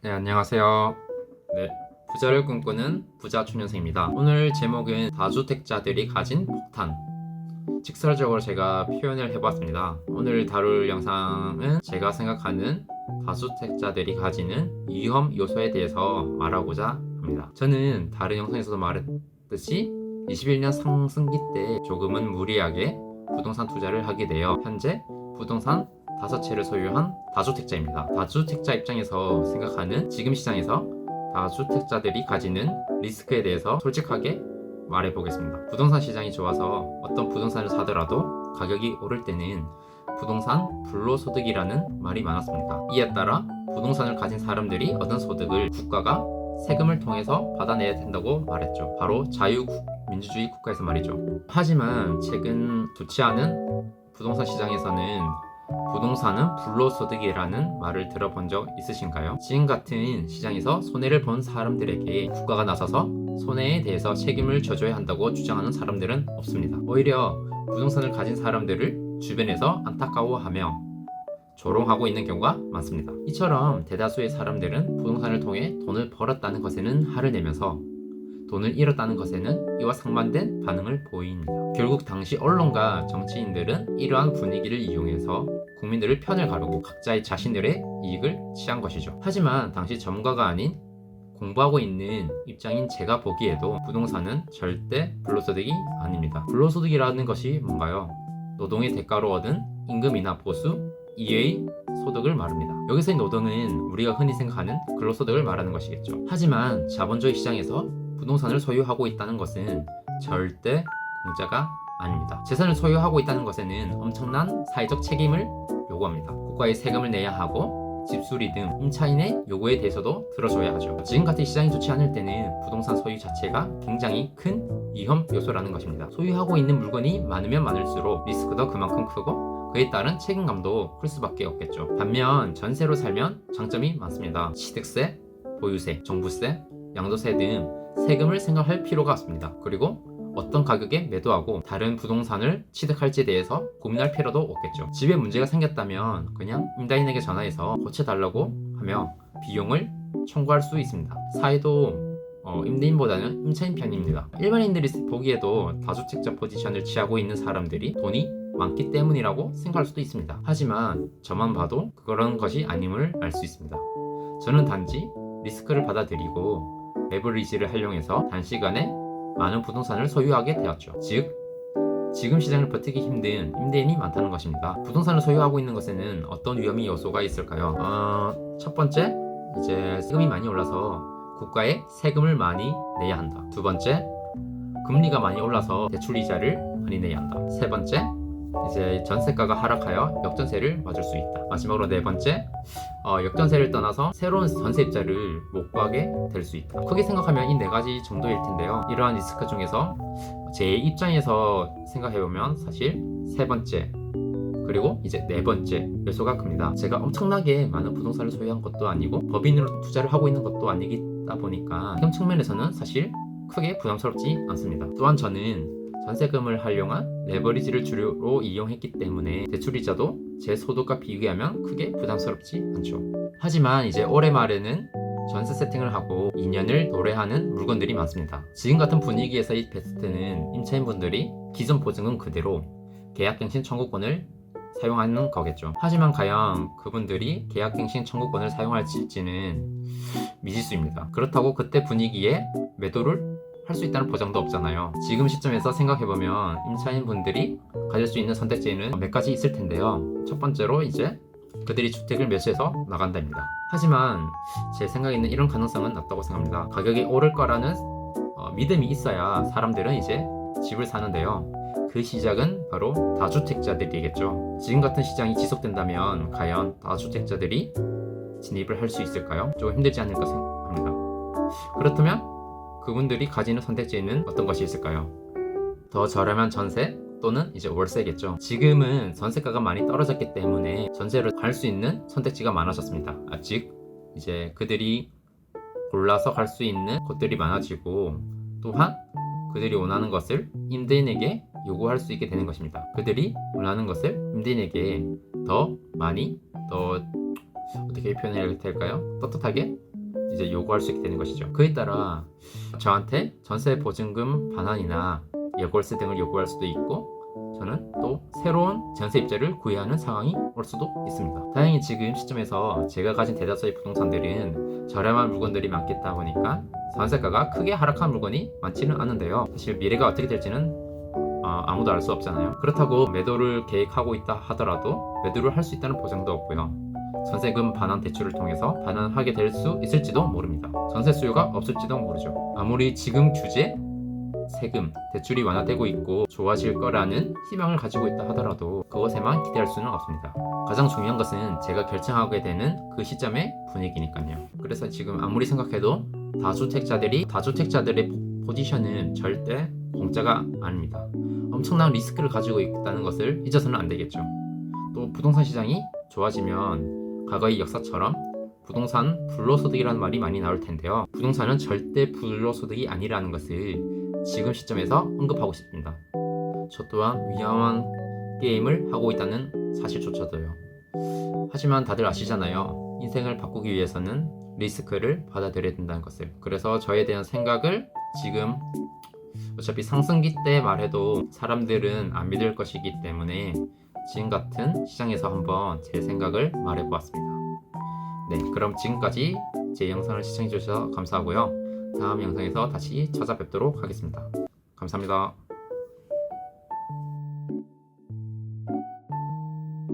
네, 안녕하세요. 네, 부자를 꿈꾸는 부자 초년생입니다. 오늘 제목은 다주택자들이 가진 폭탄. 직설적으로 제가 표현을 해봤습니다. 오늘 다룰 영상은 제가 생각하는 다주택자들이 가지는 위험 요소에 대해서 말하고자 합니다. 저는 다른 영상에서도 말했듯이 21년 상승기 때 조금은 무리하게 부동산 투자를 하게 되어 현재 부동산 5채를 소유한 다주택자입니다. 다주택자 입장에서 생각하는 지금 시장에서 다주택자들이 가지는 리스크에 대해서 솔직하게 말해보겠습니다. 부동산 시장이 좋아서 어떤 부동산을 사더라도 가격이 오를 때는 부동산 불로소득이라는 말이 많았습니다. 이에 따라 부동산을 가진 사람들이 얻은 소득을 국가가 세금을 통해서 받아내야 된다고 말했죠. 바로 자유민주주의 국가에서 말이죠. 하지만 최근 좋지 않은 부동산 시장에서는 부동산은 불로소득이라는 말을 들어본 적 있으신가요? 지금 같은 시장에서 손해를 본 사람들에게 국가가 나서서 손해에 대해서 책임을 져줘야 한다고 주장하는 사람들은 없습니다. 오히려 부동산을 가진 사람들을 주변에서 안타까워하며 조롱하고 있는 경우가 많습니다. 이처럼 대다수의 사람들은 부동산을 통해 돈을 벌었다는 것에는 화를 내면서 돈을 잃었다는 것에는 이와 상반된 반응을 보입니다. 결국 당시 언론과 정치인들은 이러한 분위기를 이용해서 국민들을 편을 가르고 각자의 자신들의 이익을 취한 것이죠. 하지만 당시 전문가가 아닌 공부하고 있는 입장인 제가 보기에도 부동산은 절대 불로소득이 아닙니다. 불로소득이라는 것이 뭔가요? 노동의 대가로 얻은 임금이나 보수 이외의 소득을 말합니다. 여기서의 노동은 우리가 흔히 생각하는 근로소득을 말하는 것이겠죠. 하지만 자본주의 시장에서 부동산을 소유하고 있다는 것은 절대 공짜가 아닙니다. 재산을 소유하고 있다는 것에는 엄청난 사회적 책임을 요구합니다. 국가에 세금을 내야 하고 집수리 등 임차인의 요구에 대해서도 들어줘야 하죠. 지금 같은 시장이 좋지 않을 때는 부동산 소유 자체가 굉장히 큰 위험 요소라는 것입니다. 소유하고 있는 물건이 많으면 많을수록 리스크도 그만큼 크고 그에 따른 책임감도 클 수밖에 없겠죠. 반면 전세로 살면 장점이 많습니다. 취득세, 보유세, 종부세, 양도세 등 세금을 생각할 필요가 없습니다. 그리고 어떤 가격에 매도하고 다른 부동산을 취득할지에 대해서 고민할 필요도 없겠죠. 집에 문제가 생겼다면 그냥 임대인에게 전화해서 고쳐달라고 하며 비용을 청구할 수 있습니다. 사회도 임대인보다는 임차인 편입니다. 일반인들이 보기에도 다주택자 포지션을 취하고 있는 사람들이 돈이 많기 때문이라고 생각할 수도 있습니다. 하지만 저만 봐도 그런 것이 아님을 알 수 있습니다. 저는 단지 리스크를 받아들이고 레버리지를 활용해서 단시간에 많은 부동산을 소유하게 되었죠. 즉, 지금 시장을 버티기 힘든 임대인이 많다는 것입니다. 부동산을 소유하고 있는 것에는 어떤 위험이 요소가 있을까요? 첫 번째, 이제 세금이 많이 올라서 국가에 세금을 많이 내야 한다. 두 번째, 금리가 많이 올라서 대출 이자를 많이 내야 한다. 세 번째, 이제 전세가가 하락하여 역전세를 맞을 수 있다. 마지막으로 네 번째, 역전세를 떠나서 새로운 전세입자를 못 구하게 될 수 있다. 크게 생각하면 이 네 가지 정도일 텐데요. 이러한 리스크 중에서 제 입장에서 생각해보면 사실 세 번째 그리고 이제 네 번째 요소가 큽니다. 제가 엄청나게 많은 부동산을 소유한 것도 아니고 법인으로 투자를 하고 있는 것도 아니다 보니까 세금 측면에서는 사실 크게 부담스럽지 않습니다. 또한 저는 전세금을 활용한 레버리지를 주로 이용했기 때문에 대출이자도 제 소득과 비교하면 크게 부담스럽지 않죠. 하지만 이제 올해 말에는 전세 세팅을 하고 2년을 도래하는 물건들이 많습니다. 지금 같은 분위기에서의 베스트는 임차인분들이 기존 보증금 그대로 계약갱신 청구권을 사용하는 거겠죠. 하지만 과연 그분들이 계약갱신 청구권을 사용할지는 미지수입니다. 그렇다고 그때 분위기에 매도를 할 수 있다는 보장도 없잖아요. 지금 시점에서 생각해보면 임차인분들이 가질 수 있는 선택지는 몇 가지 있을 텐데요. 첫 번째로 이제 그들이 주택을 매수해서 나간다입니다. 하지만 제 생각에는 이런 가능성은 낮다고 생각합니다. 가격이 오를 거라는 믿음이 있어야 사람들은 이제 집을 사는데요. 그 시작은 바로 다주택자들이겠죠. 지금 같은 시장이 지속된다면 과연 다주택자들이 진입을 할 수 있을까요? 조금 힘들지 않을까 생각합니다. 그렇다면 그분들이 가지는 선택지는 어떤 것이 있을까요? 더 저렴한 전세 또는 이제 월세겠죠. 지금은 전세가가 많이 떨어졌기 때문에 전세를 갈 수 있는 선택지가 많아졌습니다. 즉 이제 그들이 골라서 갈 수 있는 곳들이 많아지고 또한 그들이 원하는 것을 임대인에게 요구할 수 있게 되는 것입니다. 그들이 원하는 것을 임대인에게 더 많이, 더 어떻게 표현해야 될까요? 떳떳하게 이제 요구할 수 있게 되는 것이죠. 그에 따라 저한테 전세 보증금 반환이나 여골세 등을 요구할 수도 있고, 저는 또 새로운 전세입자를 구해야 하는 상황이 올 수도 있습니다. 다행히 지금 시점에서 제가 가진 대다수의 부동산들은 저렴한 물건들이 많겠다 보니까 전세가가 크게 하락한 물건이 많지는 않은데요. 사실 미래가 어떻게 될지는 아무도 알 수 없잖아요. 그렇다고 매도를 계획하고 있다 하더라도 매도를 할 수 있다는 보장도 없고요. 전세금 반환 대출을 통해서 반환하게 될 수 있을지도 모릅니다. 전세 수요가 없을지도 모르죠. 아무리 지금 규제, 세금, 대출이 완화되고 있고 좋아질 거라는 희망을 가지고 있다 하더라도 그것에만 기대할 수는 없습니다. 가장 중요한 것은 제가 결정하게 되는 그 시점의 분위기니까요. 그래서 지금 아무리 생각해도 다주택자들의 포지션은 절대 공짜가 아닙니다. 엄청난 리스크를 가지고 있다는 것을 잊어서는 안 되겠죠. 또 부동산 시장이 좋아지면 과거의 역사처럼 부동산 불로소득이라는 말이 많이 나올 텐데요. 부동산은 절대 불로소득이 아니라는 것을 지금 시점에서 언급하고 싶습니다. 저 또한 위험한 게임을 하고 있다는 사실조차도요. 하지만 다들 아시잖아요. 인생을 바꾸기 위해서는 리스크를 받아들여야 된다는 것을. 그래서 저에 대한 생각을 지금 어차피 상승기 때 말해도 사람들은 안 믿을 것이기 때문에 지금 같은 시장에서 한번 제 생각을 말해보았습니다. 네, 그럼 지금까지 제 영상을 시청해주셔서 감사하고요. 다음 영상에서 다시 찾아뵙도록 하겠습니다. 감사합니다.